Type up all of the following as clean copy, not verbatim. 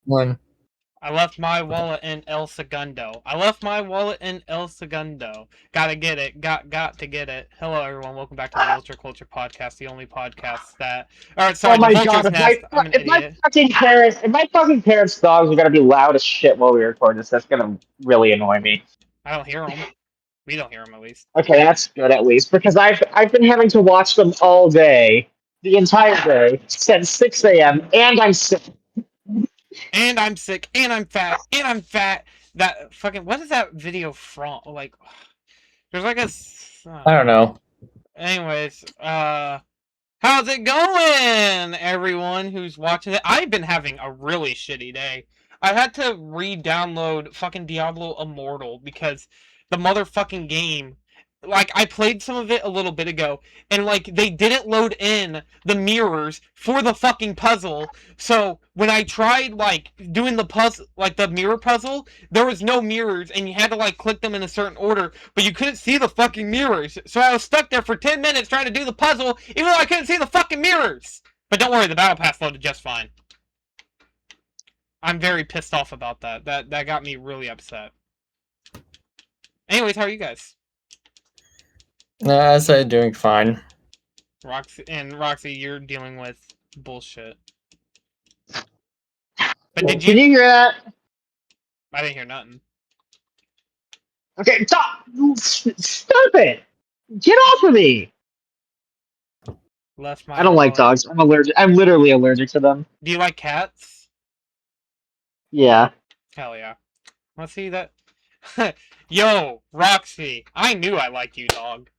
One. I left my wallet in El Segundo. I left my wallet in El Segundo. Gotta get it. Got to get it. Hello, everyone. Welcome back to the Vulture Culture Podcast, the only podcast that. Alright, Oh sorry, the my god! Vulture's If my Nest. I'm an if my idiot. fucking parents' dogs are gonna be loud as shit while we record this, that's gonna really annoy me. I don't hear them. We don't hear them, at least. Okay, that's good at least because I've been having to watch them all day, the entire day since 6 a.m. and I'm sick. And I'm sick, and I'm fat, and I'm fat. That fucking. What is that video from? Like. There's like a. I don't know. Anyways, how's it going, everyone who's watching it? I've been having a really shitty day. I had to re-download fucking Diablo Immortal because the motherfucking game, like, I played some of it a little bit ago, and, like, they didn't load in the mirrors for the fucking puzzle, so when I tried, like, doing the puzzle, like, the mirror puzzle, there was no mirrors, and you had to, like, click them in a certain order, but you couldn't see the fucking mirrors, so I was stuck there for 10 minutes trying to do the puzzle, even though I couldn't see the fucking mirrors! But don't worry, the battle pass loaded just fine. I'm very pissed off about that. That got me really upset. Anyways, how are you guys? I said doing fine. Roxy, you're dealing with bullshit. But Well, did can you hear that? I didn't hear nothing. Okay, stop! Stop it! Get off of me! Left my I don't like wallet. dogs. I'm allergic. I'm literally allergic to them. Do you like cats? Yeah. Hell yeah. Let's see that. Yo, Roxy, I knew I liked you, dog.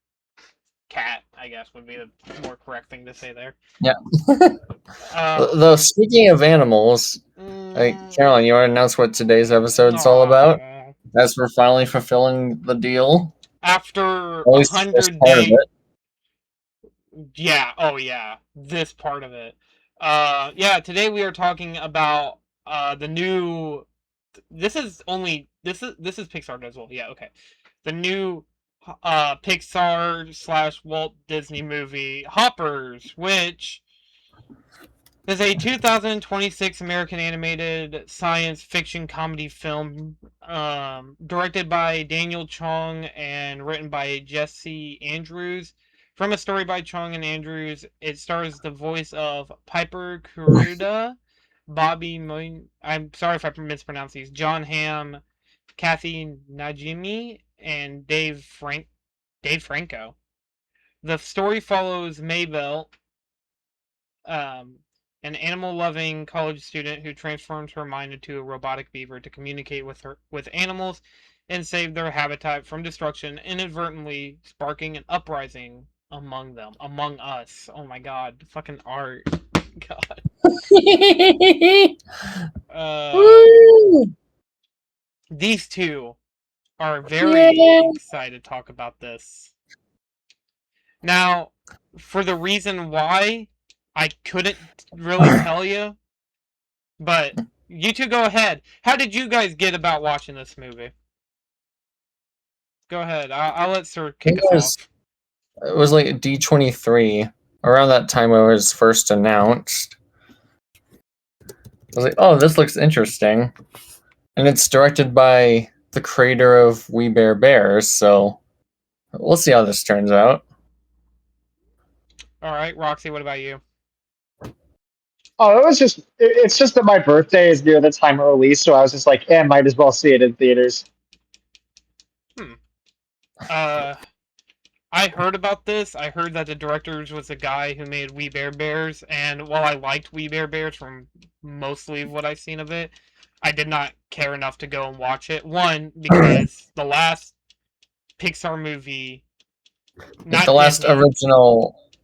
Cat, I guess, would be the more correct thing to say there. Yeah. Uh, Though, speaking of animals, Caroline, you want to announce what today's episode's all about? As we're finally fulfilling the deal. After At least this 100 part of days. it. Yeah, oh yeah, this part of it. Yeah, today we are talking about the new. This is Pixar as well. Yeah, okay. The new Pixar / Walt Disney movie Hoppers, which is a 2026 American animated science fiction comedy film directed by Daniel Chong and written by Jesse Andrews. From a story by Chong and Andrews, it stars the voice of Piper Kuruda, Bobby Moyne, I'm sorry if I mispronounce these, John Hamm, Kathy Najimy, and Dave Franco. The story follows Maybelle, an animal-loving college student who transforms her mind into a robotic beaver to communicate with animals and save their habitat from destruction, inadvertently sparking an uprising among us. Oh my god, fucking art. God. These two are very excited to talk about this. Now, for the reason why, I couldn't really tell you, but you two go ahead. How did you guys get about watching this movie? Go ahead. I'll let Sir kick us off. It was like D23. Around that time it was first announced. I was like, oh, this looks interesting. And it's directed by the creator of We Bare Bears, so we'll see how this turns out. Alright, Roxy, what about you? Oh, it's just that my birthday is near the time of release, so I was just like, might as well see it in theaters. I heard about this. I heard that the director was a guy who made We Bare Bears, and while I liked We Bare Bears from mostly what I've seen of it, I did not care enough to go and watch it. One, because the last Pixar movie, not the last Disney,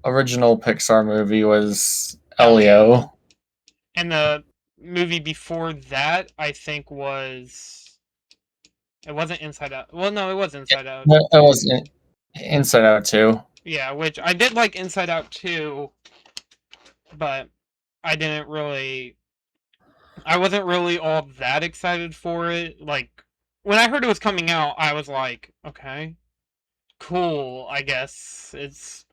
original Pixar movie was Elio. And the movie before that, I think, was... It wasn't Inside Out. Well, no, it was Inside Out. No, it was Inside Out 2. Yeah, which I did like Inside Out 2, but I didn't really... I wasn't really all that excited for it. Like, when I heard it was coming out, I was like, okay, cool, I guess. It's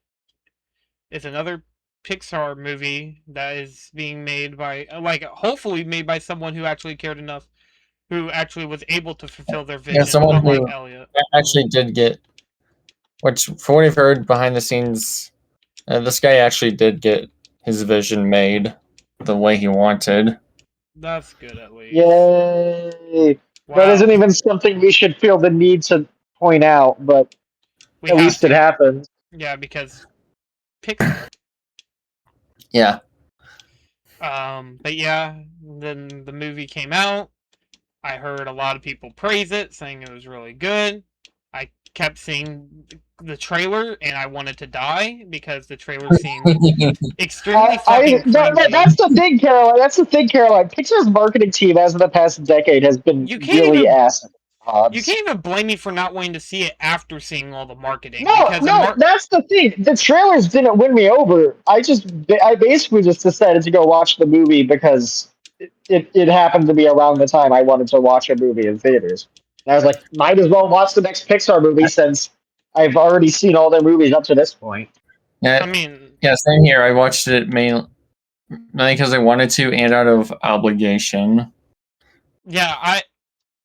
another Pixar movie that is being made by, like, hopefully made by someone who actually cared enough, who actually was able to fulfill their Yeah, vision, someone unlike who Elliot. actually did get, which for what I've heard behind the scenes, this guy actually did get his vision made the way he wanted. That's good, at least. Yay! That Wow. isn't even something we should feel the need to point out, but We at have least it to. happened. Yeah, because Pixar. Yeah. But yeah, then the movie came out. I heard a lot of people praise it, saying it was really good. I kept seeing the trailer, and I wanted to die because the trailer seemed extremely fucking cringy. That's the thing, Caroline. That's the thing, Caroline. Pixar's marketing team, as of the past decade, has been You can't really even ass. you can't even blame me for not wanting to see it after seeing all the marketing. No, Because no, that's the thing. The trailers didn't win me over. I basically just decided to go watch the movie because it happened to be around the time I wanted to watch a movie in theaters. And I was like, might as well watch the next Pixar movie since I've already seen all their movies up to this point. Yeah, I mean, yeah, same here. I watched it mainly because I wanted to and out of obligation. yeah,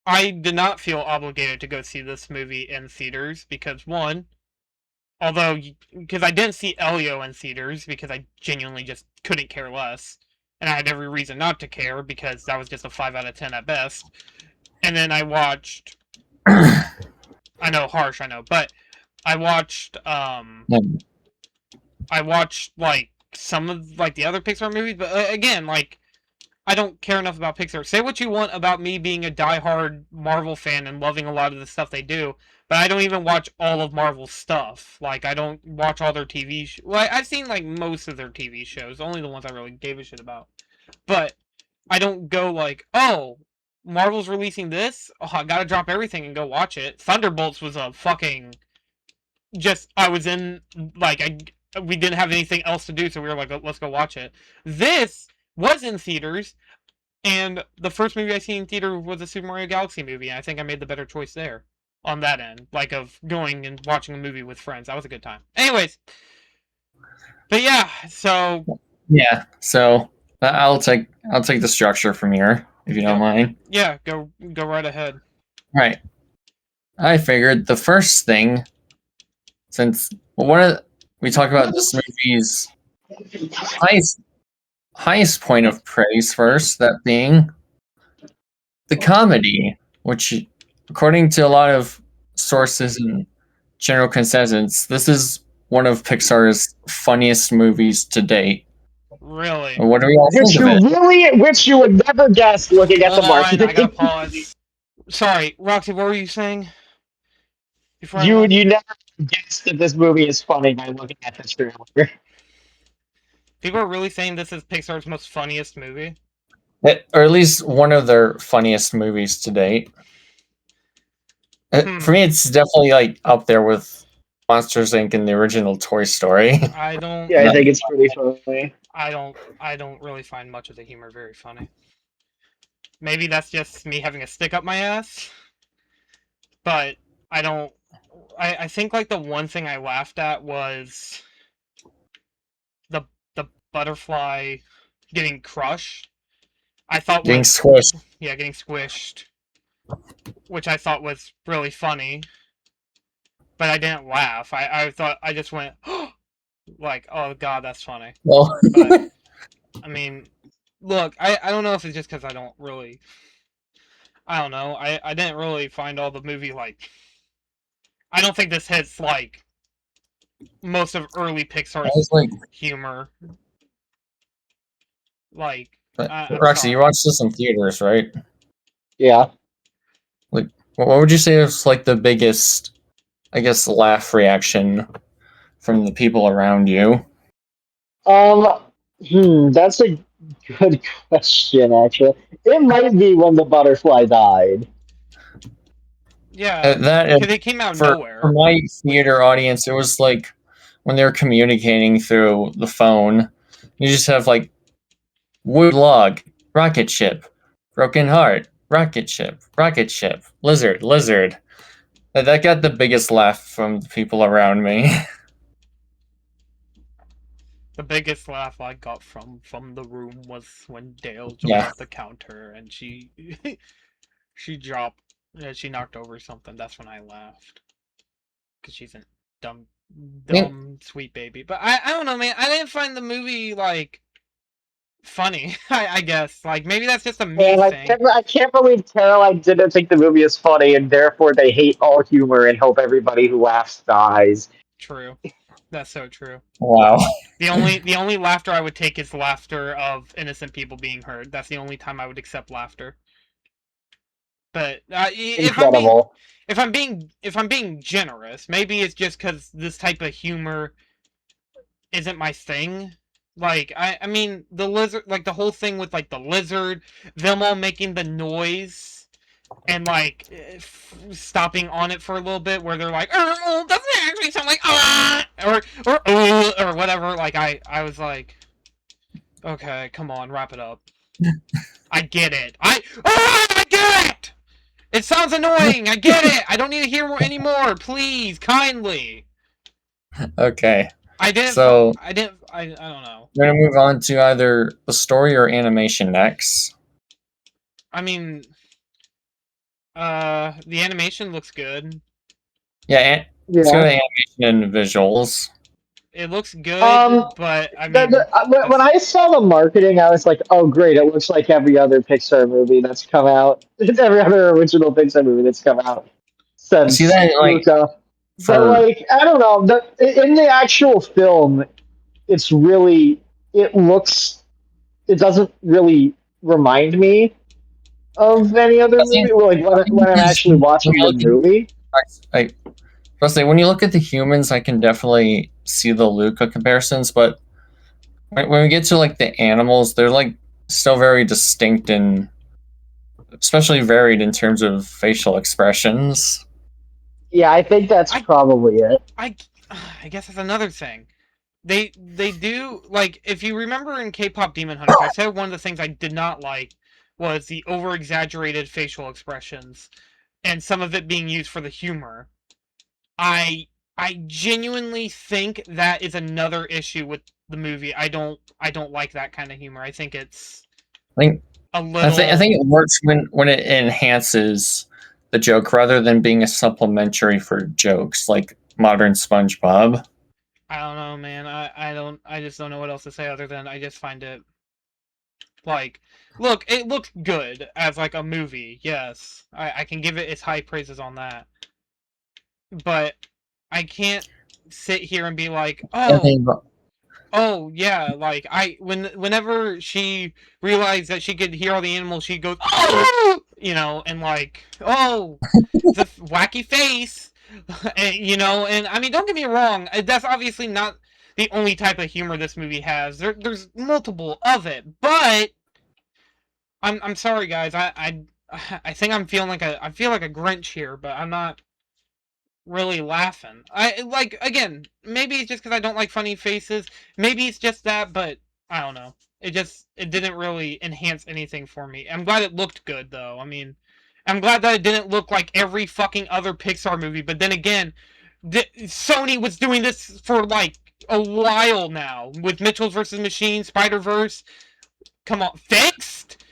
I did not feel obligated to go see this movie in theaters because one, although because I didn't see Elio in theaters because I genuinely just couldn't care less, and I had every reason not to care because that was just a 5 out of 10 at best. And then I watched. I know, harsh, I know, but I watched Yeah. I watched like some of like the other Pixar movies, but again, like I don't care enough about Pixar. Say what you want about me being a diehard Marvel fan and loving a lot of the stuff they do, but I don't even watch all of Marvel's stuff. Like I don't watch all their TV. Well, I've seen like most of their TV shows, only the ones I really gave a shit about. But I don't go like, oh, Marvel's releasing this. Oh, I gotta drop everything and go watch it. Thunderbolts was a fucking just I was in like we didn't have anything else to do, so we were like, let's go watch it. This was in theaters, and the first movie I seen in theater was a Super Mario Galaxy movie, and I think I made the better choice there on that end, like of going and watching a movie with friends. That was a good time. Anyways, but yeah, so Yeah, so I'll take the structure from here if you don't mind. yeah, go right ahead. Right. I figured the first thing, since we talk about this movie's highest point of praise first, that being the comedy, which, according to a lot of sources and general consensus, this is one of Pixar's funniest movies to date. Really? What do we all think of it? Which you would never guess looking at the Hold on, marketing. I gotta pause. Sorry, Roxy, what were you saying? Before You never guess that this movie is funny by looking at the trailer. people are really saying this is Pixar's most funniest movie. Or at least one of their funniest movies to date. For me, it's definitely like up there with Monsters Inc. and the original Toy Story. I don't. Yeah, I think it's pretty funny. I don't really find much of the humor very funny. Maybe that's just me having a stick up my ass. But I don't. I think like the one thing I laughed at was the butterfly getting crushed. I thought Getting was squished. yeah, getting squished, which I thought was really funny. But I didn't laugh. I thought I just went like, oh god, that's funny. Well, But I mean, look, I don't know if it's just because I don't really. I don't know. I didn't really find all the movie like. I don't think this hits like most of early I Pixar's was like, humor. Like, I'm Roxy, sorry. you watched this in theaters, right? Yeah. Like, what would you say is like the biggest, I guess, laugh reaction from the people around you? That's a good question, actually. It might be when the butterfly died. Yeah, That because it came out of for nowhere. my theater audience, it was like when they were communicating through the phone. You just have like wood log, rocket ship, broken heart, rocket ship, lizard, lizard. That got the biggest laugh from the people around me. The biggest laugh I got from the room was when Dale jumped Yeah. off the counter and she she dropped, she knocked over something. That's when I laughed because she's a dumb, sweet baby. But I don't know, man. I didn't find the movie like funny. I guess like maybe that's just a me And thing. I can't believe Caroline didn't think the movie is funny, and therefore they hate all humor and hope everybody who laughs dies. True, that's so true. Wow. The only laughter I would take is laughter of innocent people being hurt. That's the only time I would accept laughter. But Incredible. if I'm being generous, maybe it's just because this type of humor isn't my thing. Like I mean the lizard, like the whole thing with like the lizard, them all making the noise and like stopping on it for a little bit where they're like, oh, doesn't it actually sound like or whatever. Like I was like, okay, come on, wrap it up. I get it. I get it. It sounds annoying. I get it. I don't need to hear more anymore. Please, kindly. Okay. I don't So know. we're gonna move on to either the story or animation next. I mean, the animation looks good. Yeah, it's got animation and visuals. It looks good, but I mean, when I saw the marketing, I was like, "Oh, great! It looks like every other Pixar movie that's come out. It's every other original Pixar movie that's come out since See that, like, Luca." But like, I don't know. In the actual film, it's really it looks. It doesn't really remind me of any other movie. Like when I'm actually watching the movie. When you look at the humans, I can definitely see the Luca comparisons, but when we get to like the animals, they're like still very distinct and especially varied in terms of facial expressions. Yeah, I think that's probably it. I guess that's another thing. They do, like, if you remember in K-pop Demon Hunters, I said one of the things I did not like was the over-exaggerated facial expressions and some of it being used for the humor. I genuinely think that is another issue with the movie. I don't like that kind of humor. I think it's a little. I think it works when it enhances the joke rather than being a supplementary for jokes like modern SpongeBob. I don't know, man. I just don't know what else to say other than I just find it like, look, it looks good as like a movie. Yes, I can give it its high praises on that. But I can't sit here and be like, oh yeah, like whenever she realized that she could hear all the animals, she goes, oh, you know, and like, oh, the wacky face, and, you know, and I mean, don't get me wrong, that's obviously not the only type of humor this movie has. There's multiple of it, but I'm sorry, guys, I think I feel like a Grinch here, but I'm not really laughing. Again, maybe it's just because I don't like funny faces. Maybe it's just that, but I don't know. It didn't really enhance anything for me. I'm glad it looked good, though. I mean, I'm glad that it didn't look like every fucking other Pixar movie. But then again, Sony was doing this for like a while now with Mitchell's vs. Machines, Spider-Verse. Come on, fixed.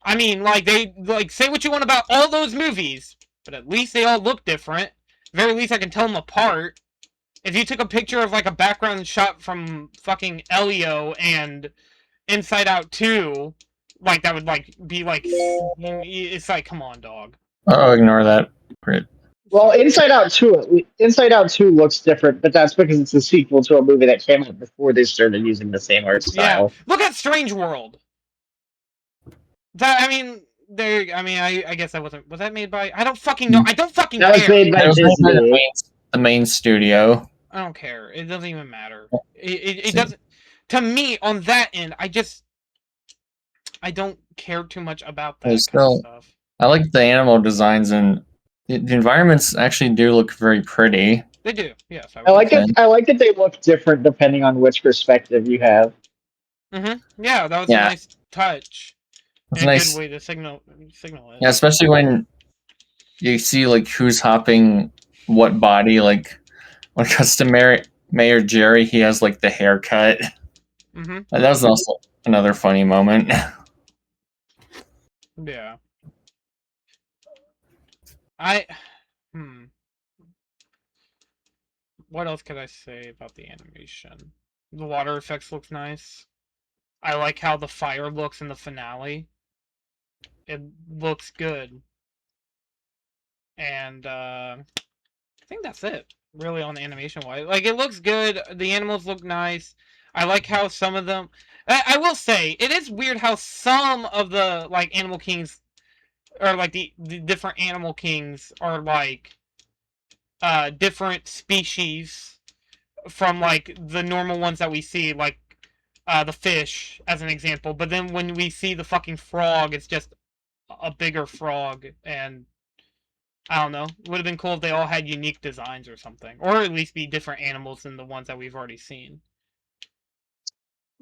I mean, like they say what you want about all those movies, but at least they all look different. Very least I can tell them apart. If you took a picture of like a background shot from fucking Elio and Inside Out 2, like that would like be like, it's like, come on, dog. Oh, ignore that. Great. Well, Inside Out 2 looks different, but that's because it's a sequel to a movie that came out before they started using the same art style. Yeah, look at Strange World. I guess that wasn't. Was that made by? I don't fucking know. I don't fucking care. That was made by Disney. The main studio. I don't care. It doesn't even matter. It doesn't. To me, on that end, I don't care too much about that kind of stuff. I like the animal designs, and the environments actually do look very pretty. They do, yes. I like it. I like that they look different depending on which perspective you have. Mm-hmm. Yeah, that was a nice touch. It's a nice. Good way to signal it. Yeah, especially when you see like who's hopping what body. Like when Custom Mayor Jerry, he has like the haircut. Mm-hmm. That was also another funny moment. Yeah. What else could I say about the animation? The water effects look nice. I like how the fire looks in the finale. It looks good. And I think that's it. Really on animation wise. Like it looks good. The animals look nice. I like how some of them I will say, it is weird how some of the like animal kings or like the different animal kings are like different species from like the normal ones that we see, like the fish as an example. But then when we see the fucking frog, it's just a bigger frog, and I don't know. Would have been cool if they all had unique designs or something, or at least be different animals than the ones that we've already seen.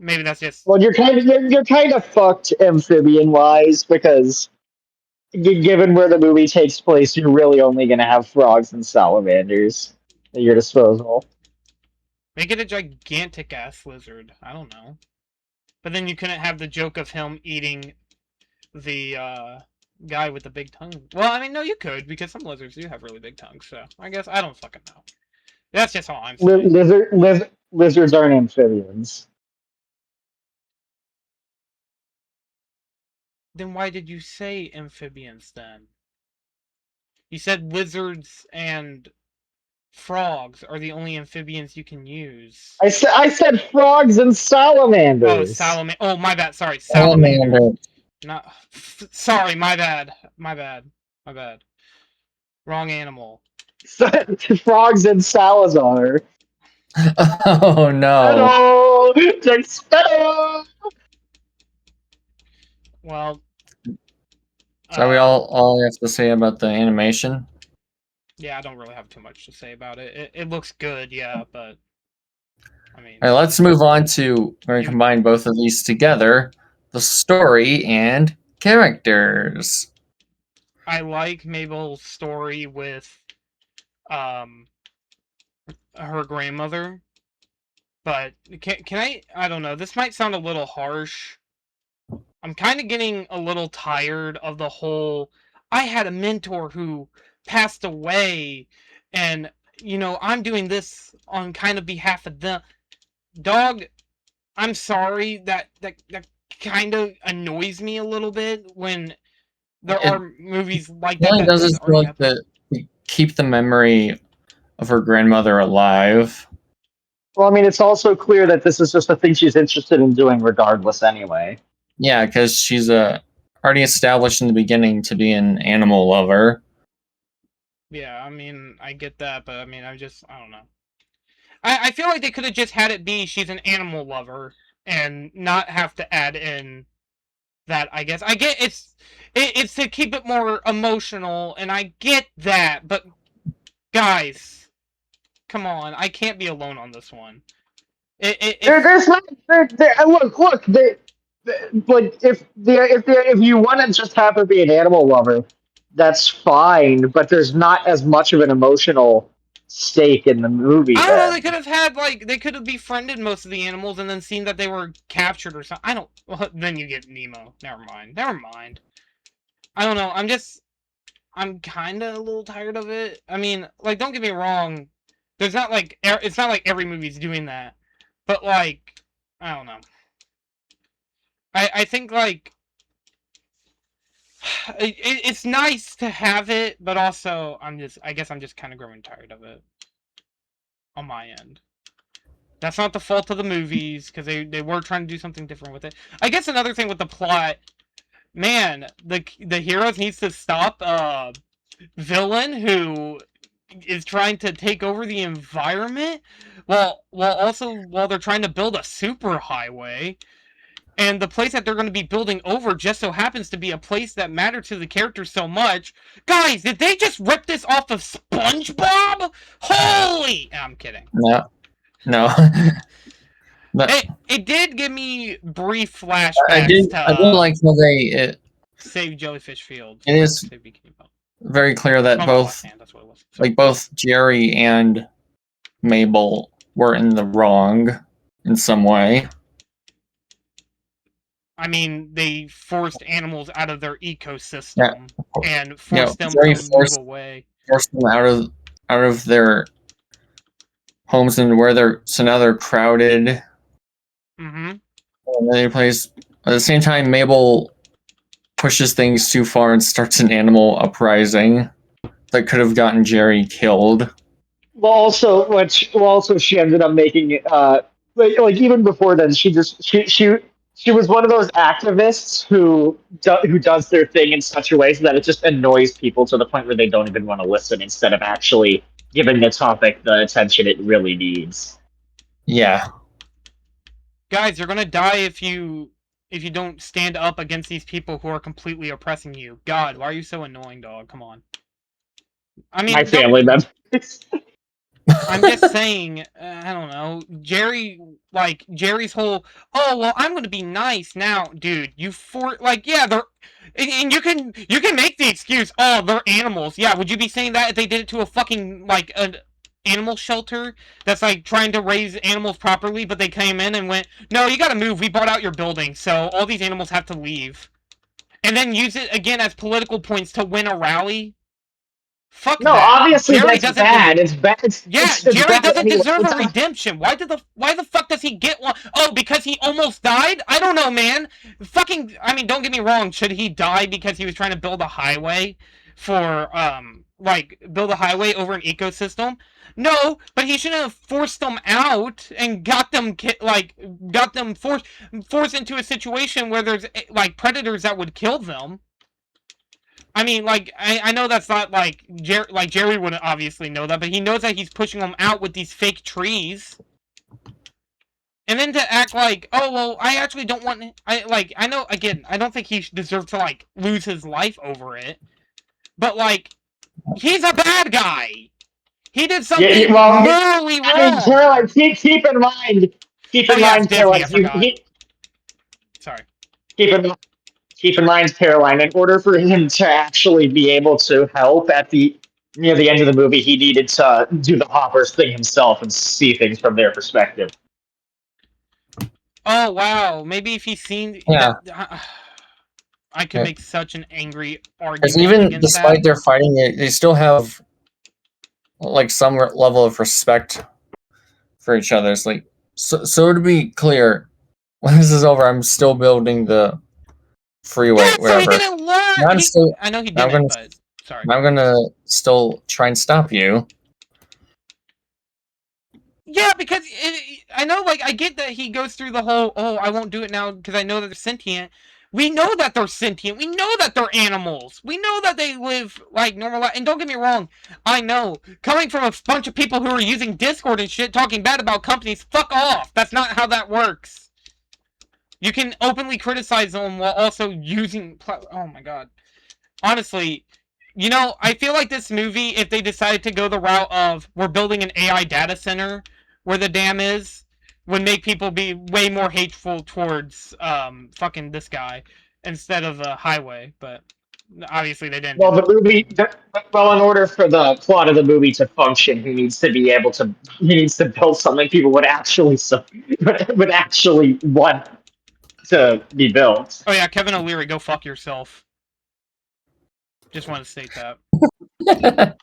Maybe that's just Well, you're kind of fucked amphibian wise because given where the movie takes place, you're really only going to have frogs and salamanders at your disposal. make it a gigantic ass lizard. I don't know. But then you couldn't have the joke of him eating the guy with the big tongue. Well, I mean, no, you could, because some lizards do have really big tongues, so I guess I don't fucking know. That's just all I'm saying. Lizards aren't amphibians. Then why did you say amphibians then? You said lizards and frogs are the only amphibians you can use. I said frogs and Oh, salamanders. Oh, my bad. Sorry, salamanders. Salamander. Not. Sorry, my bad. My bad. My bad. Wrong animal. Frogs and Salazar. Oh no. Hello, hello. Well. So we all have to say about the animation? Yeah, I don't really have too much to say about it. It looks good, yeah, but I mean, All right, let's move on to we're going to combine both of these together, the story and characters. I like Mabel's story with her grandmother, but can I don't know. This might sound a little harsh. I'm kind of getting a little tired of the whole I had a mentor who passed away and I'm doing this on kind of behalf of them. Dog, I'm sorry that kind of annoys me a little bit when there It are movies like really that does just this feel already like happen. to keep the memory of her grandmother alive. Well, I mean, it's also clear that this is just a thing she's interested in doing regardless anyway. Yeah, because she's already established in the beginning to be an animal lover. Yeah, I mean, I get that, but I mean, I don't know. I feel like they could have just had it be she's an animal lover and not have to add in that, I guess. I get it's to keep it more emotional, and I get that, but guys, come on, I can't be alone on this one. There's not look. Like if you want to just have her be an animal lover, that's fine. But there's not as much of an emotional stake in the movie. I don't know. They Then could have had they could have befriended most of the animals and then seen that they were captured or something. I don't. Well, then you get Nemo. Never mind. Never mind. I don't know. I'm kind of a little tired of it. I mean, like, don't get me wrong. There's not like it's not like every movie's doing that, but like, I don't know. I think like it's nice to have it, but also I guess I'm just kind of growing tired of it on my end. That's not the fault of the movies, because they were trying to do something different with it. I guess another thing with the plot, man, the heroes needs to stop villain who is trying to take over the environment while they're trying to build a super highway. And the place that they're going to be building over just so happens to be a place that mattered to the characters so much. Guys, did they just rip this off of SpongeBob? Holy! I'm kidding. No. But It did give me brief flashbacks I did like how Save Jellyfish Field. it is Save Bikini Bottom. very clear that Small Left Hand, that's what it was. Sorry. like both Jerry and Mabel were in the wrong in some way. I mean, they forced animals out of their ecosystem and Yeah, forced them Jerry to move away. forced them out of their homes and where so now they're crowded. Mm-hmm. And then at the same time, Mabel pushes things too far and starts an animal uprising that could have gotten Jerry killed. Well, also she ended up making it. Like even before then, she was one of those activists who does their thing in such a way so that it just annoys people to the point where they don't even want to listen instead of actually giving the topic the attention it really needs. Yeah. Guys, you're gonna die if you don't stand up against these people who are completely oppressing you. God, why are you so annoying, dog? Come on. I mean, My family members. I'm just saying, I don't know, Jerry's whole, oh, well, I'm gonna be nice now, dude, yeah, they're, and you can make the excuse, oh, they're animals, yeah, would you be saying that if they did it to a fucking, like, an animal shelter that's, like, trying to raise animals properly, but they came in and went, no, you gotta move, we bought out your building, so all these animals have to leave, and then use it again as political points to win a rally? Fuck No, that. obviously Jerry that's doesn't bad. It's bad. Yeah, It's Jerry bad doesn't anyway. deserve a redemption. Why the fuck does he get one? Oh, because he almost died? I don't know, man. Fucking, I mean, don't get me wrong. Should he die because he was trying to build a highway for, build a highway over an ecosystem? No, but he shouldn't have forced them out and got them, forced into a situation where there's, like, predators that would kill them. I mean, like, I know that's not, like, Jerry wouldn't obviously know that, but he knows that he's pushing them out with these fake trees. And then to act like, oh, well, I actually don't want, I know, again, I don't think he deserves to, like, lose his life over it. But, like, he's a bad guy! He did something morally wrong! I mean, Caroline, keep in mind, Disney, Caroline, I forgot. Sorry. Keep in mind, Caroline, in order for him to actually be able to help at near the end of the movie, he needed to do the Hoppers thing himself and see things from their perspective. Oh, wow. Maybe if he's seen... Yeah. I could make such an angry argument because even against despite that. their fighting, they still have like some level of respect for each other. It's like, so to be clear, when this is over, I'm still building the freeway, Yeah, wherever. so he didn't learn. I know he didn't, but sorry. I'm gonna still try and stop you. Yeah, because I know, like, I get that he goes through the whole, oh, I won't do it now because I know that they're sentient. We know that they're sentient. We know that they're animals. We know that they live, like, normal life. And don't get me wrong, I know. Coming from a bunch of people who are using Discord and shit, talking bad about companies, fuck off. That's not how that works. You can openly criticize them while also using... Oh, my God. Honestly... You know, I feel like this movie, if they decided to go the route of, we're building an AI data center where the dam is, would make people be way more hateful towards, fucking this guy, instead of a highway, but obviously they didn't. Well, in order for the plot of the movie to function, he needs to build something people would actually want to be built. Oh yeah, Kevin O'Leary, go fuck yourself. Just want to state that.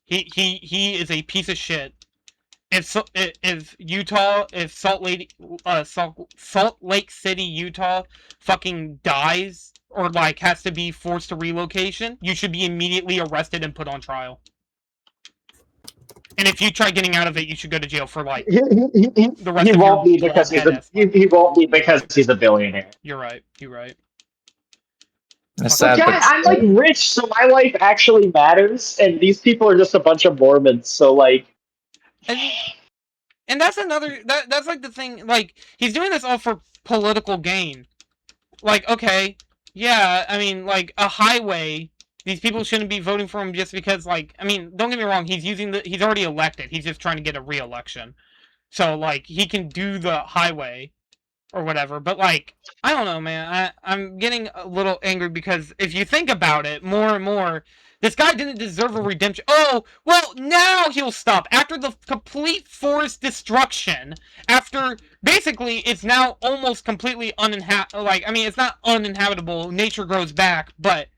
He is a piece of shit. If Salt Lake City, Utah, fucking dies or like has to be forced to relocation, you should be immediately arrested and put on trial. And if you try getting out of it, you should go to jail for like the rest of your life. He won't be because he's a billionaire. You're right. You're right. Again, I'm like rich, so my life actually matters, and these people are just a bunch of Mormons. So like, and that's another that's like the thing. Like he's doing this all for political gain. Like okay, yeah, I mean like a highway. These people shouldn't be voting for him just because like I mean don't get me wrong. He's already elected. He's just trying to get a re-election. So like he can do the highway. or whatever. But like, I don't know, man. I'm getting a little angry because if you think about it more and more, this guy didn't deserve a redemption. Oh, well, now he'll stop. After the complete forest destruction, after basically it's now almost completely like, I mean, it's not uninhabitable. Nature grows back, but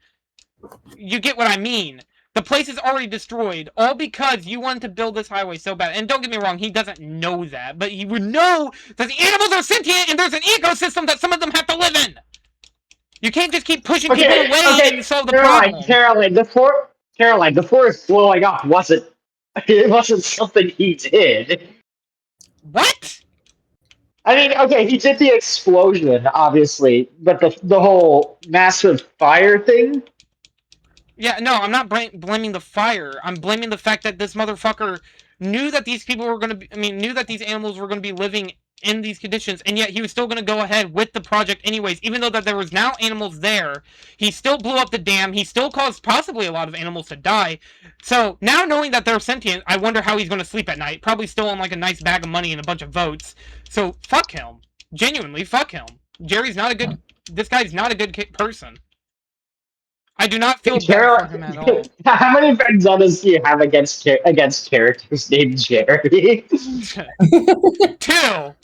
you get what I mean. The place is already destroyed, all because you wanted to build this highway so bad. And don't get me wrong, he doesn't know that, but he would know that the animals are sentient and there's an ecosystem that some of them have to live in. You can't just keep pushing people away and solve the problem. Caroline, the forest blowing up wasn't something he did. What? I mean, okay, he did the explosion, obviously, but the whole massive fire thing. Yeah, no, I'm not blaming the fire. I'm blaming the fact that this motherfucker knew that these people were going to knew that these animals were going to be living in these conditions, and yet he was still going to go ahead with the project anyways, even though that there was now animals there. He still blew up the dam. He still caused possibly a lot of animals to die. So now knowing that they're sentient, I wonder how he's going to sleep at night. Probably still on like a nice bag of money and a bunch of votes. So fuck him. Genuinely, fuck him. Jerry's not a good... This guy's not a good person. I do not feel bad for him at all. How many vendettas do you have against characters named Jerry? 2!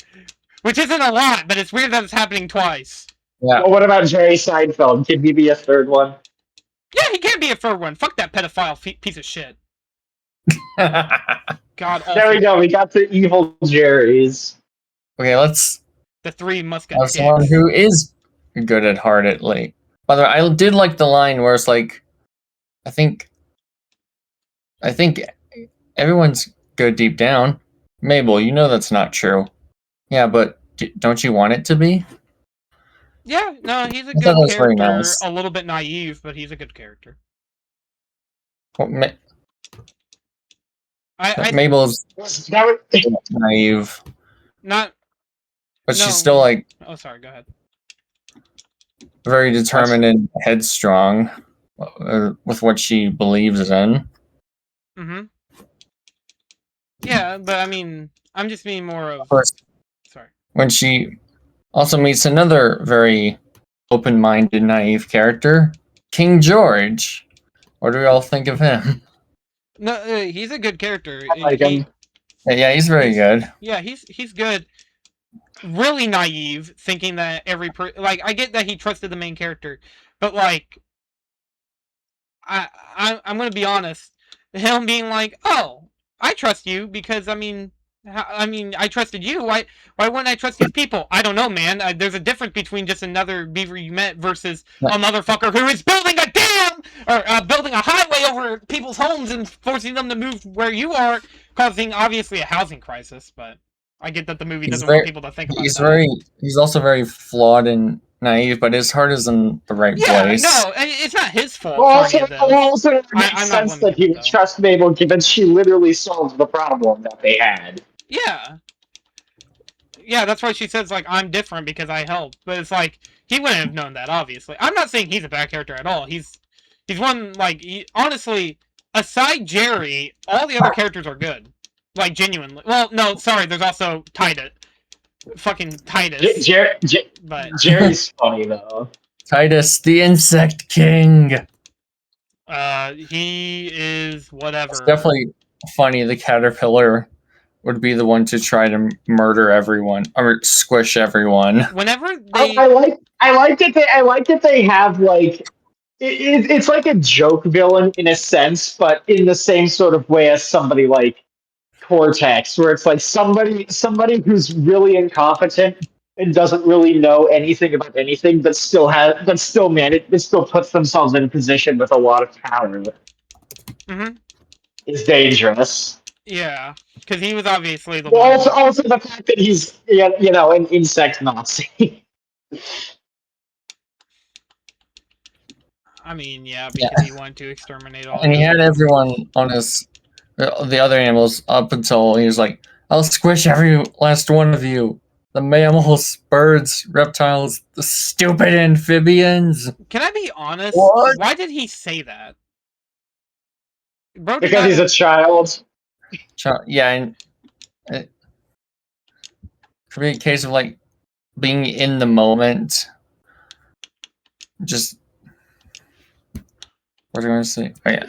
Which isn't a lot, but it's weird that it's happening twice. Yeah. Well, what about Jerry Seinfeld? Can he be a third one? Yeah, he can be a third one. Fuck that pedophile piece of shit. God awful. There we go. We got the evil Jerrys. Okay, let's The Three have Musketeers. someone who is good at heart at late. By the way, I did like the line where it's like, I think everyone's good deep down. Mabel, you know that's not true. Yeah, but don't you want it to be? Yeah, no, he's a I thought that good was very character. nice. A little bit naive, but he's a good character. Well, I Mabel's That was, naive, not. but No. she's still like Oh, sorry. Go ahead. very determined and headstrong with what she believes in. Mm-hmm. Yeah, but I mean, I'm just being more of. Of course, Sorry. when she also meets another very open-minded, naive character, King George. What do we all think of him? No, he's a good character. I like him. Yeah, he's very good. Yeah, he's good. Really naive, thinking that like, I get that he trusted the main character, but like, I'm gonna be honest. Him being like, "Oh, I trust you because I trusted you. Why wouldn't I trust these people? I don't know, man. There's a difference between just another beaver you met versus a motherfucker who is building a dam or building a highway over people's homes and forcing them to move where you are, causing obviously a housing crisis." But I get that the movie doesn't want people to think about that. He's also very flawed and naive, but his heart is in the right place. No, it's not his fault. Also, it makes sense that he would trust Mabel, given she literally solved the problem that they had. Yeah, that's why she says, like, I'm different because I helped. But it's like, he wouldn't have known that, obviously. I'm not saying he's a bad character at all. He's one, like, honestly, aside Jerry, all the other characters are good. Like, genuinely. Well, no, sorry, there's also Titus. Fucking Titus. Jerry's funny, though. Titus, the Insect King! He is whatever. It's definitely funny the caterpillar would be the one to try to murder everyone or squish everyone. Whenever they, I like that they have like it's like a joke villain in a sense, but in the same sort of way as somebody like Cortex, where it's like somebody who's really incompetent and doesn't really know anything about anything, but still puts themselves in a position with a lot of power. Mm-hmm. Is dangerous. Yeah, because he was obviously the one. one. Also, the fact that he's, an insect Nazi. I mean, yeah, because he wanted to exterminate all. And he had everyone on the other animals up until he was like, "I'll squish every last one of you. The mammals, birds, reptiles, the stupid amphibians." Can I be honest? What? Why did he say that? Bro, because he's a child. Yeah, and it could be a case of like being in the moment. Just what was I going to say? Oh, yeah.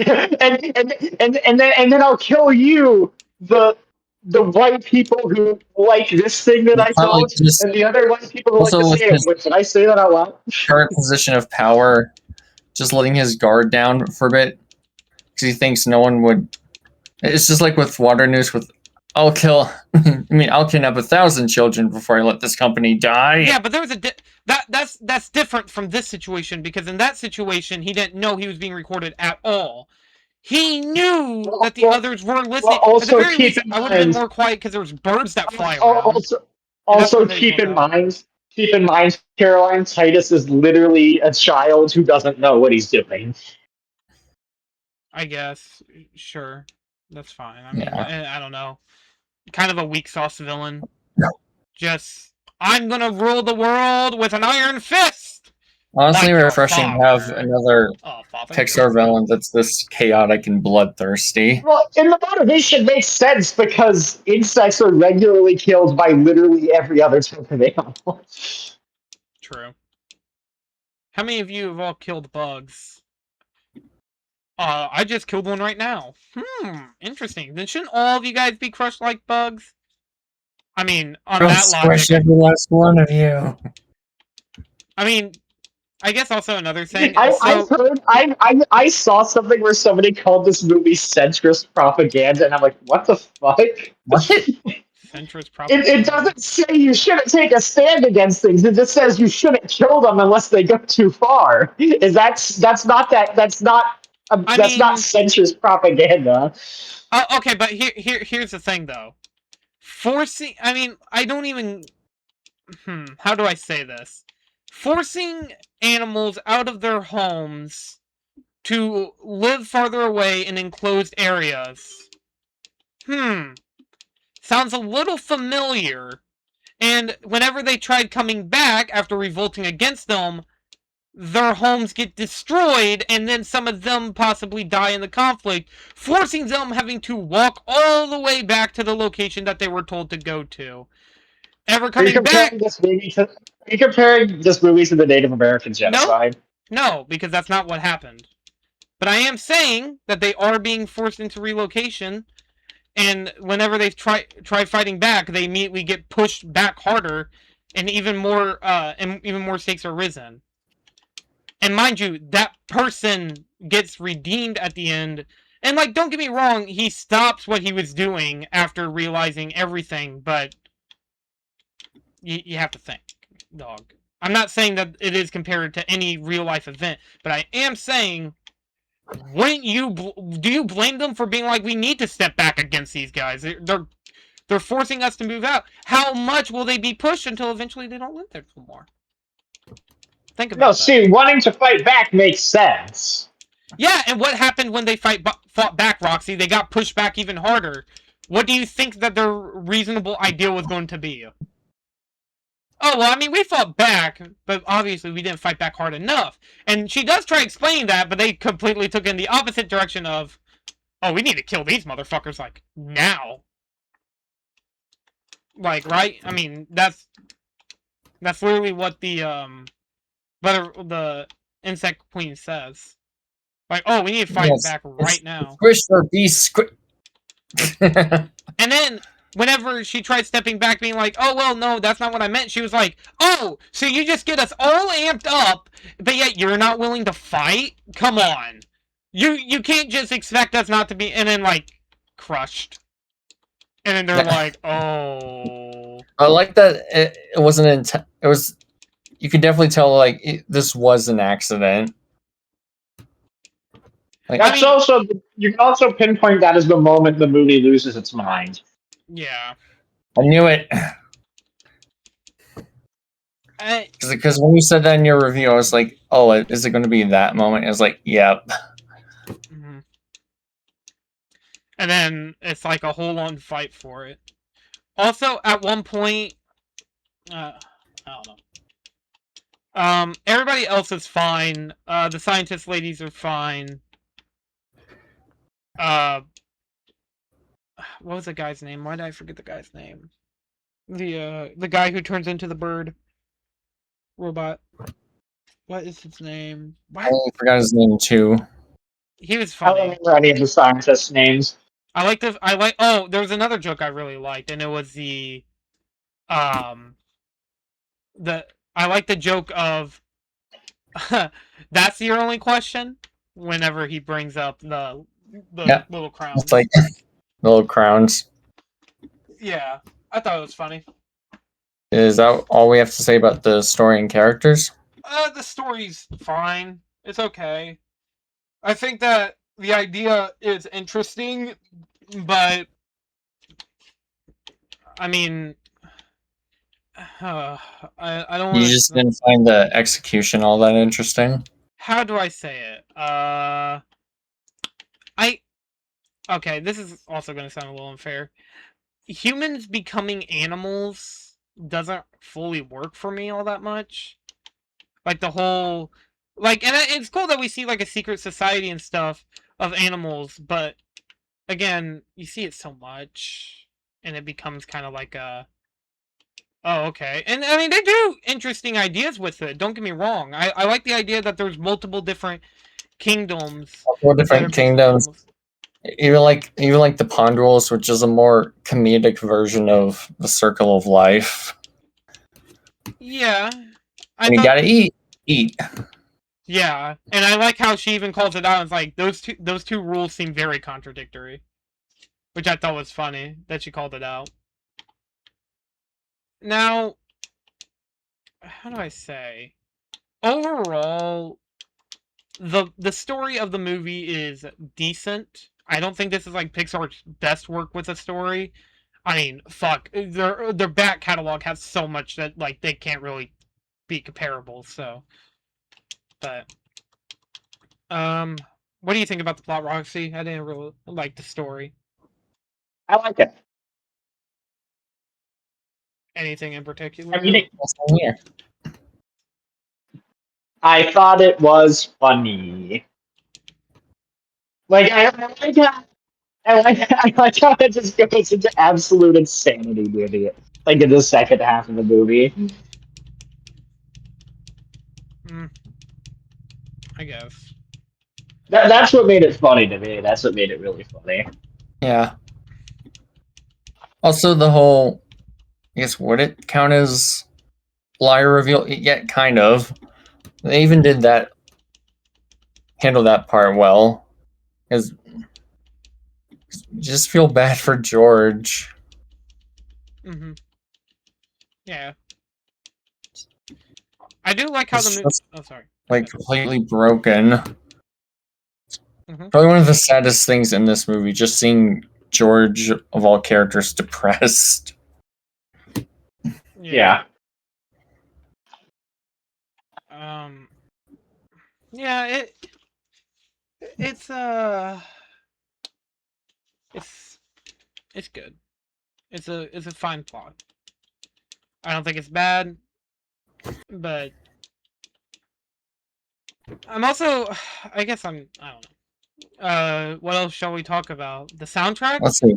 and then I'll kill you, the white people who like this thing that I Probably don't, just and the other white people who like the also with his sandwich. Did I say that out loud? current position of power, just letting his guard down for a bit because he thinks no one would. It's just like with Water News. With I'll kill. I'll kidnap 1,000 children before I let this company die. Yeah, but there was that's different from this situation, because in that situation he didn't know he was being recorded at all. He knew that the others were listening. At the Also very keep least, in I would have been mind. more quiet because there was birds that fly around. Also, And that's also when they keep woke in up. mind. Keep in mind, Caroline, Titus is literally a child who doesn't know what he's doing. I guess. Sure. That's fine. I mean, Yeah. I don't know. Kind of a weak sauce villain. Just, I'm gonna rule the world with an iron fist! Honestly, Like your refreshing to have father. another Oh, father. Pixar villain that's this chaotic and bloodthirsty. Well, and the motivation makes sense because insects are regularly killed by literally every other type of animal. True. How many of you have all killed bugs? I just killed one right now. Interesting. Then shouldn't all of you guys be crushed like bugs? I mean, on I'll that squish logic, every last one of you. I mean, I guess also another thing. I've heard, I saw something where somebody called this movie centrist propaganda, and I'm like, what the fuck? What? Centrist propaganda. It doesn't say you shouldn't take a stand against things. It just says you shouldn't kill them unless they go too far. That's not centrist propaganda. Okay, but here's the thing though. Forcing, I mean, I don't even. How do I say this? Forcing animals out of their homes to live farther away in enclosed areas. Sounds a little familiar. And whenever they tried coming back after revolting against them, their homes get destroyed, and then some of them possibly die in the conflict, forcing them having to walk all the way back to the location that they were told to go to. Ever Are you coming back? comparing this movie to the Native American genocide? No, because that's not what happened. But I am saying that they are being forced into relocation, and whenever they try fighting back, they immediately get pushed back harder, and even more stakes are risen. And mind you, that person gets redeemed at the end. And, like, don't get me wrong, he stops what he was doing after realizing everything, but you have to think, dog. I'm not saying that it is compared to any real-life event, but I am saying, do you blame them for being like, we need to step back against these guys? They're forcing us to move out. How much will they be pushed until eventually they don't live there anymore? Think about that. See, wanting to fight back makes sense. Yeah, and what happened when they fought back, Roxy? They got pushed back even harder. What do you think that their reasonable idea was going to be? Oh, well, I mean, we fought back, but obviously we didn't fight back hard enough. And she does try explaining that, but they completely took in the opposite direction of, oh, we need to kill these motherfuckers, like, now. Like, right? I mean, that's literally what the insect queen says. Like, oh, we need to fight back right now. Squish or be squish. And then, whenever she tried stepping back, being like, oh, well, no, that's not what I meant, she was like, oh, so you just get us all amped up, but yet you're not willing to fight? Come on. You can't just expect us not to be, and then, like, crushed. And then they're like, oh. I like that it wasn't it was, you could definitely tell, like, this was an accident. Like, also, you can also pinpoint that as the moment the movie loses its mind. Yeah. I knew it. Because when you said that in your review, I was like, oh, is it going to be that moment? I was like, yep. Mm-hmm. And then it's like a whole-on fight for it. Also, at one point, I don't know. Everybody else is fine. The scientist ladies are fine. What was the guy's name? Why did I forget the guy's name? The guy who turns into the bird. robot. What is his name? I What? forgot his name too. He was I don't funny. remember any of the scientists' names. Oh, there was another joke I really liked, and it was um, I like the joke of, that's your only question? Whenever he brings up the Yeah, little crowns. it's like little crowns. Yeah, I thought it was funny. Is that all we have to say about the story and characters? The story's fine. It's okay. I think that the idea is interesting, but I mean, I don't You want just to. didn't find the execution all that interesting? How do I say it? Okay, this is also going to sound a little unfair. Humans becoming animals doesn't fully work for me all that much. Like the whole, and it's cool that we see like a secret society and stuff of animals, but again, you see it so much, and it becomes kind of like a, oh, okay. And I mean, they do interesting ideas with it. Don't get me wrong. I like the idea that there's multiple different kingdoms Four that are different based on kingdoms. animals. Even like the Pond Rules, which is a more comedic version of the Circle of Life. Yeah, I And you thought. gotta eat. Yeah, and I like how she even calls it out. It's like those two rules seem very contradictory, which I thought was funny that she called it out. Now, how do I say? Overall, the story of the movie is decent. I don't think this is like Pixar's best work with a story. I mean, fuck, their back catalog has so much that like they can't really be comparable. So, but what do you think about the plot, Roxy? I didn't really like the story. I like it. Anything in particular? I mean, Here. I thought it was funny. Like I like how I like how it just goes into absolute insanity with it. Like in the second half of the movie. Mm, I guess. That's what made it funny to me. That's what made it really funny. Yeah. Also, the whole, I guess, would it count as liar reveal? Yeah, kind of. They even did that, handle that part well. Because you just feel bad for George. Mm-hmm. Yeah. I do like how It's the movie. just, Oh, sorry. like, completely broken. Mm-hmm. Probably one of the saddest things in this movie, just seeing George, of all characters, depressed. Yeah. Yeah. It's it's good. It's a fine plot. I don't think it's bad, but I'm also. I guess I don't know. What else shall we talk about? The soundtrack. Let's see.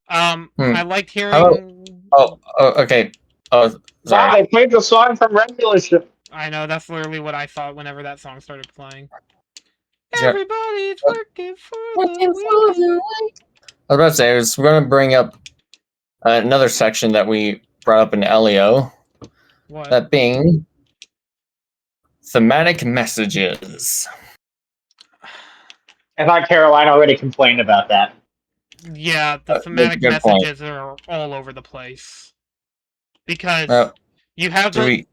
I liked How about, hearing. okay. Oh, Wow, sorry. they played the song from Regulation. I know that's literally what I thought whenever that song started playing. Yeah. Everybody's working for Looking the for weekend. I was about to say, we're going to bring up another section that we brought up in Elio. What? That being thematic messages. I thought Caroline already complained about that. Yeah, the thematic good point. messages are all over the place. Because you have Do the. we,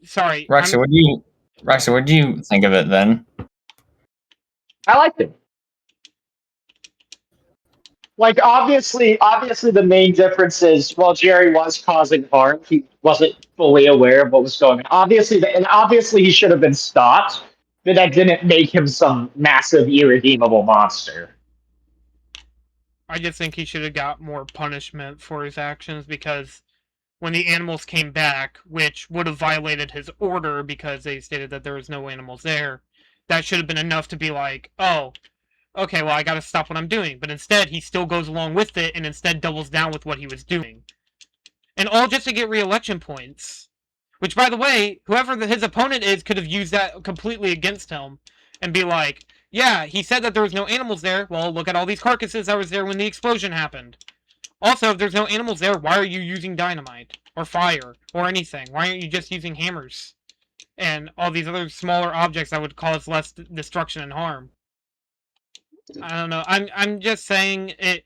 Sorry, Roxy, what do you think of it then? I liked it. Like obviously the main difference is while Jerry was causing harm, he wasn't fully aware of what was going on. Obviously he should have been stopped, but that didn't make him some massive irredeemable monster. I just think he should have got more punishment for his actions because when the animals came back, which would have violated his order because they stated that there was no animals there, that should have been enough to be like, oh, okay, well, I gotta stop what I'm doing. But instead, he still goes along with it and instead doubles down with what he was doing. And all just to get re-election points. Which, by the way, whoever his opponent is could have used that completely against him and be like, yeah, he said that there was no animals there. Well, look at all these carcasses that was there when the explosion happened. Also, if there's no animals there, why are you using dynamite? Or fire? Or anything? Why aren't you just using hammers? And all these other smaller objects that would cause less destruction and harm. I don't know. I'm just saying it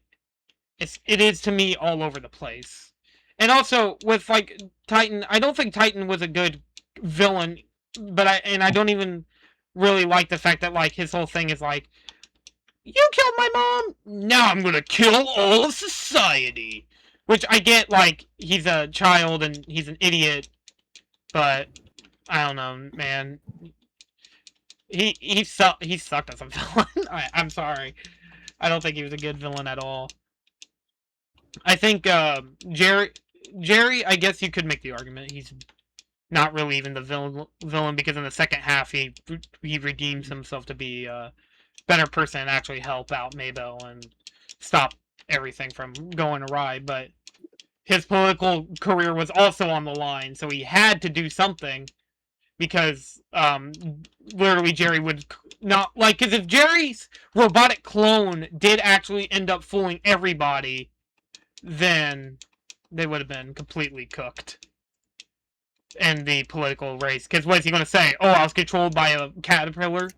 is to me all over the place. And also with like Titan, I don't think Titan was a good villain, but I don't even really like the fact that like his whole thing is like, you killed my mom, now I'm gonna kill all of society. Which I get, like, he's a child and he's an idiot, but I don't know, man. He sucked as a villain. I'm sorry. I don't think he was a good villain at all. I think Jerry, I guess you could make the argument he's not really even the villain because in the second half he redeems himself to be a better person and actually help out Mabel and stop everything from going awry. But his political career was also on the line, so he had to do something because literally Jerry would not like, because if Jerry's robotic clone did actually end up fooling everybody, then they would have been completely cooked in the political race. Because what is he going to say? Oh, I was controlled by a caterpillar?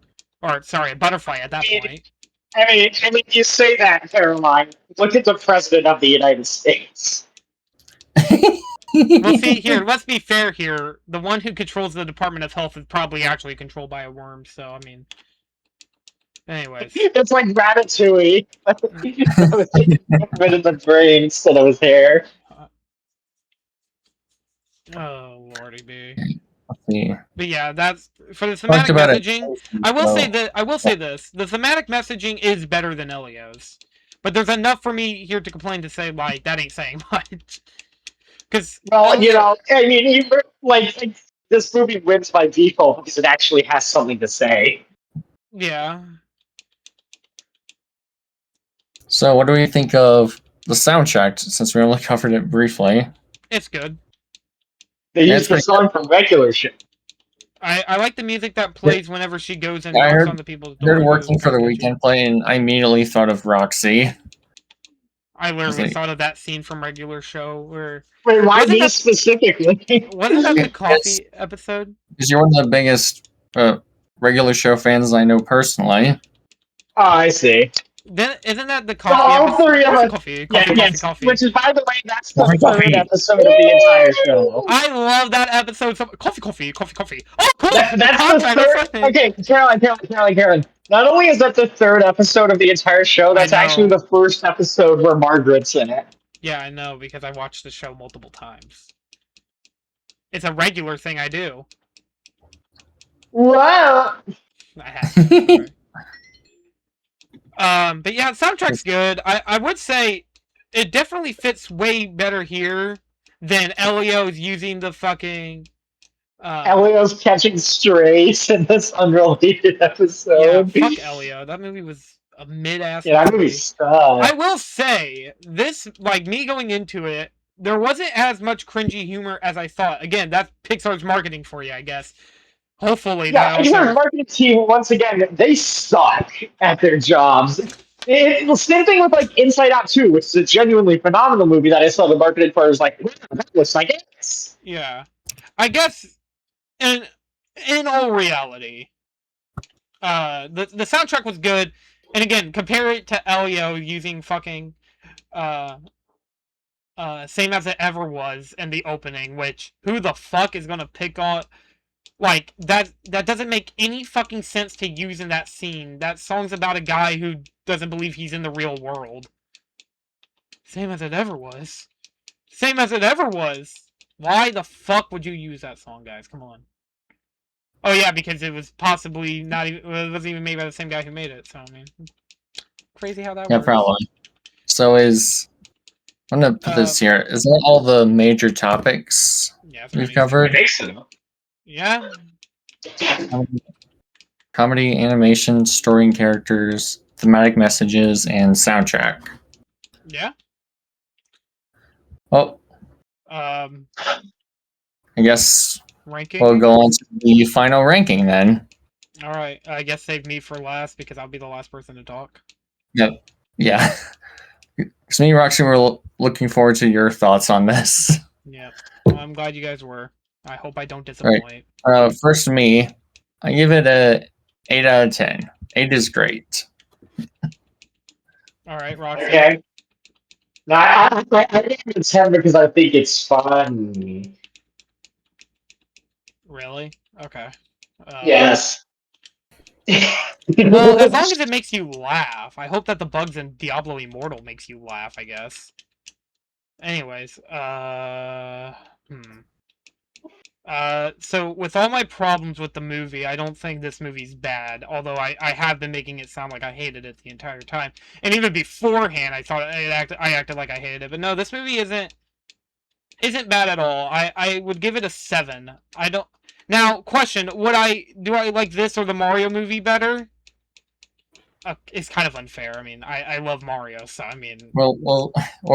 Or, sorry, a butterfly at that point. I mean, you say that, Caroline. Look at the President of the United States. Well, see, here, let's be fair here. The one who controls the Department of Health is probably actually controlled by a worm, so, I mean... Anyways. It's like Ratatouille. Rid of the brain instead of his hair. Oh, lordy be. Yeah. But yeah, that's for the thematic messaging. I will say this: the thematic messaging is better than Elio's, but there's enough for me here to complain to say like that ain't saying much. Because well, you know, I mean, even, like this movie wins by default because it actually has something to say. Yeah. So, what do we think of the soundtrack? Since we only covered it briefly, it's good. They used the song from regular shit. I like the music that plays whenever she goes and I knocks heard, on the people's doors. They're working for the weekend play, and I immediately thought of Roxy. I literally thought of that scene from regular show where. Wait, why me specifically? Wasn't that the coffee episode? Because you're one of the biggest regular show fans I know personally. Oh, I see. Then isn't that the coffee? All three of us. Coffee. Which is, by the way, that's the third episode of the entire show. I love that episode. Coffee. Oh, cool. That's the third. Okay, Caroline. Not only is that the third episode of the entire show, that's actually the first episode where Margaret's in it. Yeah, I know because I watched the show multiple times. It's a regular thing I do. Wow. I have to. But yeah, the soundtrack's good. I would say it definitely fits way better here than Elio's using the fucking... Elio's catching strays in this unrelated episode. Yeah, fuck Elio. That movie was a mid-ass that movie sucked. I will say, this, like, me going into it, there wasn't as much cringy humor as I thought. Again, that's Pixar's marketing for you, I guess. Hopefully, yeah, Pixar's marketing team, once again, they suck at their jobs. The same thing with like Inside Out 2, which is a genuinely phenomenal movie that I saw the marketing for. Was like, that looks like it. Yeah, I guess in all reality, the soundtrack was good, and again, compare it to Elio using fucking Same As It Ever Was in the opening. Which who the fuck is gonna pick on? Like, that doesn't make any fucking sense to use in that scene. That song's about a guy who doesn't believe he's in the real world. Same As It Ever Was. Same As It Ever Was. Why the fuck would you use that song, guys? Come on. Oh yeah, because it was possibly not even... It wasn't even made by the same guy who made it, so I mean... Crazy how that works. Yeah, probably. So I'm gonna put this here. Is that all the major topics we've covered? I think so. Yeah. Comedy, animation, story and characters, thematic messages, and soundtrack. Yeah. Well, I guess Ranking? we'll go on to the final ranking then. Alright, I guess save me for last because I'll be the last person to talk. Yep. Yeah. So me and Roxy were looking forward to your thoughts on this. Yep. Well, I'm glad you guys were. I hope I don't disappoint. First me, I give it a 8 out of 10. 8 is great. Alright, Roxy. Okay. Now, I give it a 10 because I think it's fun. Really? Okay. Yes. Well, as long as it makes you laugh. I hope that the bugs in Diablo Immortal makes you laugh, I guess. Anyways, so with all my problems with the movie, I don't think this movie's bad. Although I have been making it sound like I hated it the entire time, and even beforehand, I thought I acted like I hated it. But no, this movie isn't bad at all. I would give it a 7. I don't. Now, question: do I like this or the Mario movie better? It's kind of unfair. I mean, I love Mario, so I mean, We'll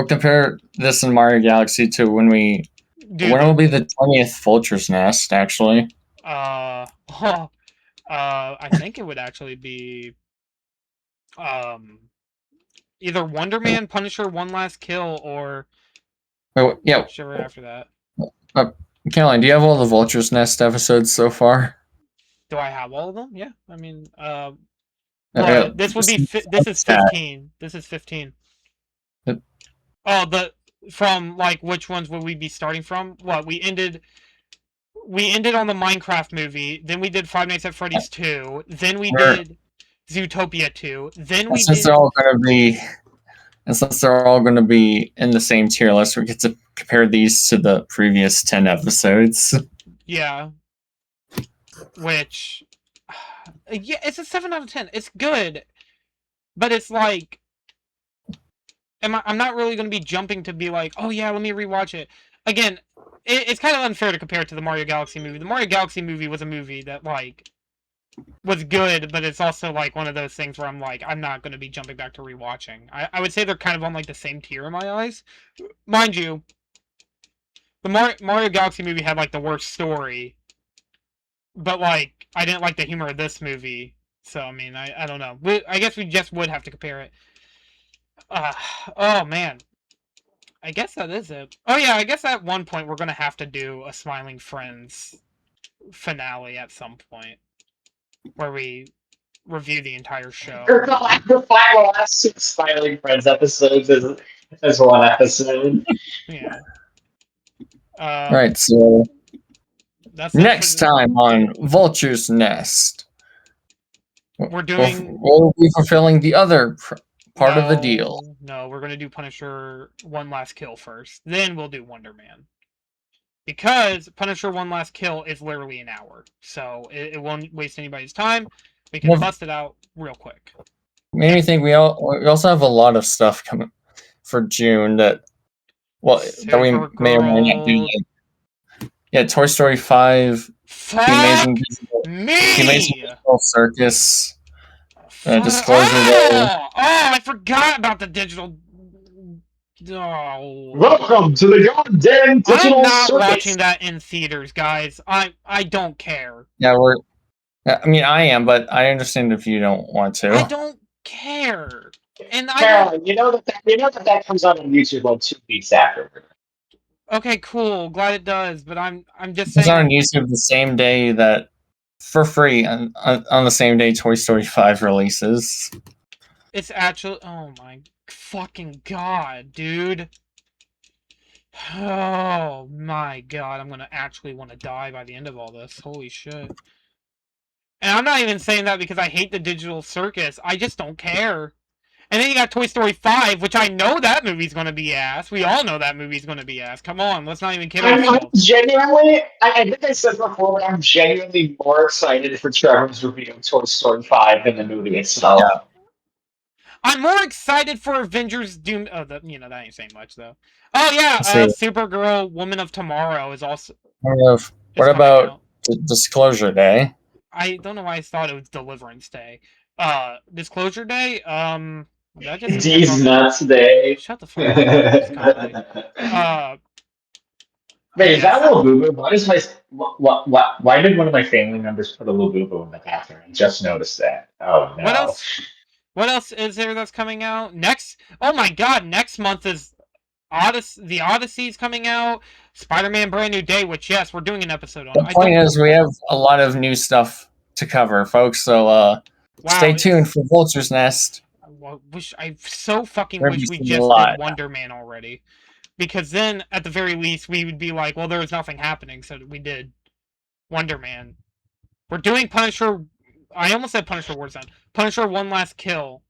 compare this in Mario Galaxy to when dude, will be the 20th Vulture's Nest, actually? I think it would actually be either Wonder Man, Punisher, One Last Kill, or Yeah. whichever after that. Caroline, do you have all the Vulture's Nest episodes so far? Do I have all of them? Yeah. I mean, Yeah, this would be this is stat. 15. This is 15. Yep. Oh, from like which ones would we be starting from? What we ended on the Minecraft movie, then we did Five Nights at Freddy's 2, then we did Zootopia 2, then we since did. Since they're all going to be in the same tier list, we get to compare these to the previous 10 episodes. Yeah. Which, yeah, it's a 7 out of 10. It's good, but it's like, I'm not really going to be jumping to be like, oh yeah, let me rewatch it. Again, it's kind of unfair to compare it to the Mario Galaxy movie. The Mario Galaxy movie was a movie that, like, was good, but it's also, like, one of those things where I'm like, I'm not going to be jumping back to rewatching. I would say they're kind of on, like, the same tier in my eyes. Mind you, the Mario Galaxy movie had, like, the worst story, but, like, I didn't like the humor of this movie, so, I mean, I don't know. I guess we just would have to compare it. Oh, man. I guess that is it. Oh, yeah, I guess at one point we're going to have to do a Smiling Friends finale at some point, where we review the entire show. The last 6 Smiling Friends episodes as one episode. Yeah. Right, so that's next time on Vulture's Nest, we're doing. We'll be fulfilling the other part of the deal. No, we're going to do Punisher One Last Kill first. Then we'll do Wonder Man. Because Punisher One Last Kill is literally an hour. So it won't waste anybody's time. We can bust it out real quick. Made me think we also have a lot of stuff coming for June that that we may or may not do. Yeah, Toy Story 5, Fuck The Amazing Circus, Disclosure Day. Oh, I forgot about the digital. Oh. Welcome to the goddamn digital I'm not circus. watching that in theaters, guys. I don't care. Yeah, I mean, I am, but I understand if you don't want to. I don't care. And Caroline, you know that comes out on YouTube like 2 weeks afterward. Okay, cool. Glad it does, but I'm just saying. It's on YouTube the same day that, for free, on the same day Toy Story 5 releases. It's actually. Oh my fucking god, dude. Oh my god, I'm gonna actually want to die by the end of all this. Holy shit. And I'm not even saying that because I hate the digital circus. I just don't care. And then you got Toy Story 5, which I know that movie's gonna be ass. We all know that movie's gonna be ass. Come on, let's not even kid ourselves. I'm genuinely, I think I said before, but I'm genuinely more excited for Trevor's review of Toy Story 5 than the movie itself. Yeah. I'm more excited for Avengers Doom. Oh, that ain't saying much though. Oh yeah, Supergirl, Woman of Tomorrow is also. What about Disclosure Day? I don't know why I thought it was Deliverance Day. Disclosure Day. That just D's nuts day. Shut the fuck up. Wait, is that a little boo boo? Why does why did one of my family members put a little boo boo in the bathroom? I just noticed that. Oh What no. else? What else is there that's coming out next? Oh my God! Next month is the Odyssey's coming out. Spider-Man: Brand New Day, which yes, we're doing an episode on. The point is, we have a lot of new stuff to cover, folks. So stay tuned for Vulture's Nest. I so fucking We're wish we missing just a lot. did Wonder Man already, because then at the very least we would be like, well, there was nothing happening, so we did Wonder Man. We're doing Punisher. I almost said Punisher Warzone. Punisher One Last Kill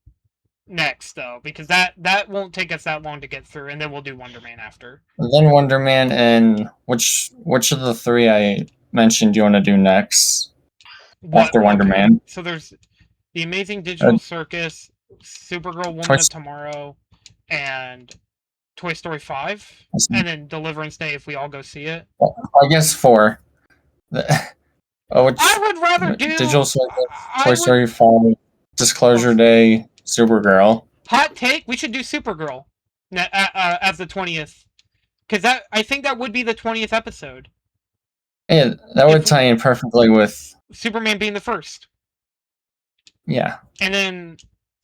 next, though, because that won't take us that long to get through, and then we'll do Wonder Man after. And then Wonder Man, and which of the three I mentioned do you want to do next? After Wonder Man. So there's The Amazing Digital Circus, Supergirl Woman of Tomorrow, and Toy Story 5, and then Deliverance Day if we all go see it. I guess 4. I would rather do Digital Circus, Toy Story 5, Disclosure Day, Supergirl. Hot take: we should do Supergirl as the 20th, because I think that would be the 20th episode. Yeah, that would tie in perfectly with Superman being the first. Yeah. And then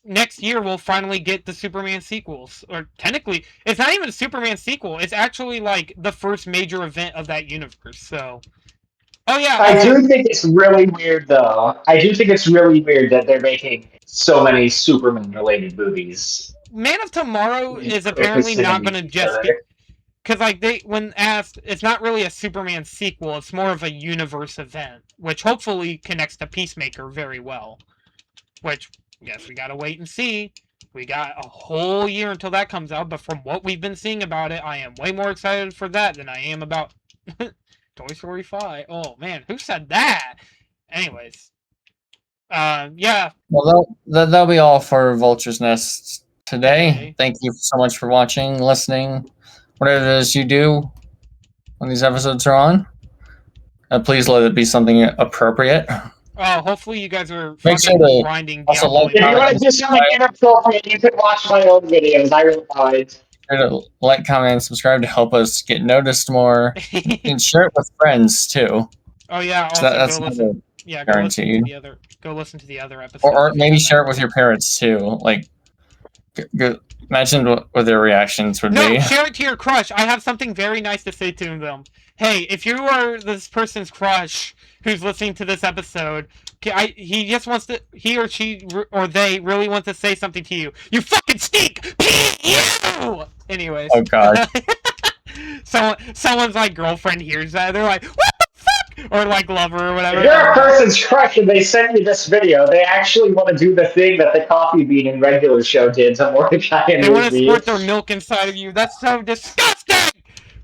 next year we'll finally get the Superman sequels. Or technically, it's not even a Superman sequel. It's actually like the first major event of that universe. So, oh yeah. I do think it's really weird, though. I do think it's really weird that they're making so many Superman-related movies. Man of Tomorrow is apparently not going to just be... Because, like, when asked, it's not really a Superman sequel. It's more of a universe event, which hopefully connects to Peacemaker very well. Which, yes, we gotta wait and see. We got a whole year until that comes out, but from what we've been seeing about it, I am way more excited for that than I am about Toy Story 5. Oh, man, who said that? Anyways. Yeah. Well, that'll be all for Vulture's Nest today. Thank you so much for watching, listening, whatever it is you do when these episodes are on. Please let it be something appropriate. Oh, hopefully you guys are Make sure to grinding. also like, if you want to do something inappropriate, you can watch my own videos. I will find. Like, comment, and subscribe to help us get noticed more, and share it with friends too. Oh yeah, also that's go listen. Yeah, go listen to the other episodes. Or maybe share it with your parents too. Like, imagine what their reactions would be. No, share it to your crush. I have something very nice to say to them. Hey, if you are this person's crush who's listening to this episode, he or she or they really want to say something to you. You fucking stink! P.U. Anyways. Oh god. Someone's like girlfriend hears that, they're like, what the fuck? Or like lover or whatever. If you're a person's crush and they send you this video, they actually want to do the thing that the Coffee Bean and Regular Show did to Mordecai and They want to Ruby. squirt their milk inside of you. That's so disgusting!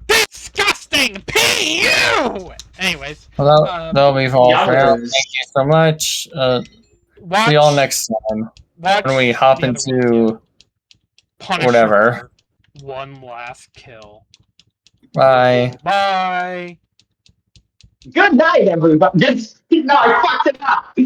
Disgusting! P.U. Anyways. Well, that'll be all for now. Thank you so much. See y'all next time. When we hop into Punisher. Whatever. One Last Kill. Bye. Bye. Good night, everybody. No, I fucked it up.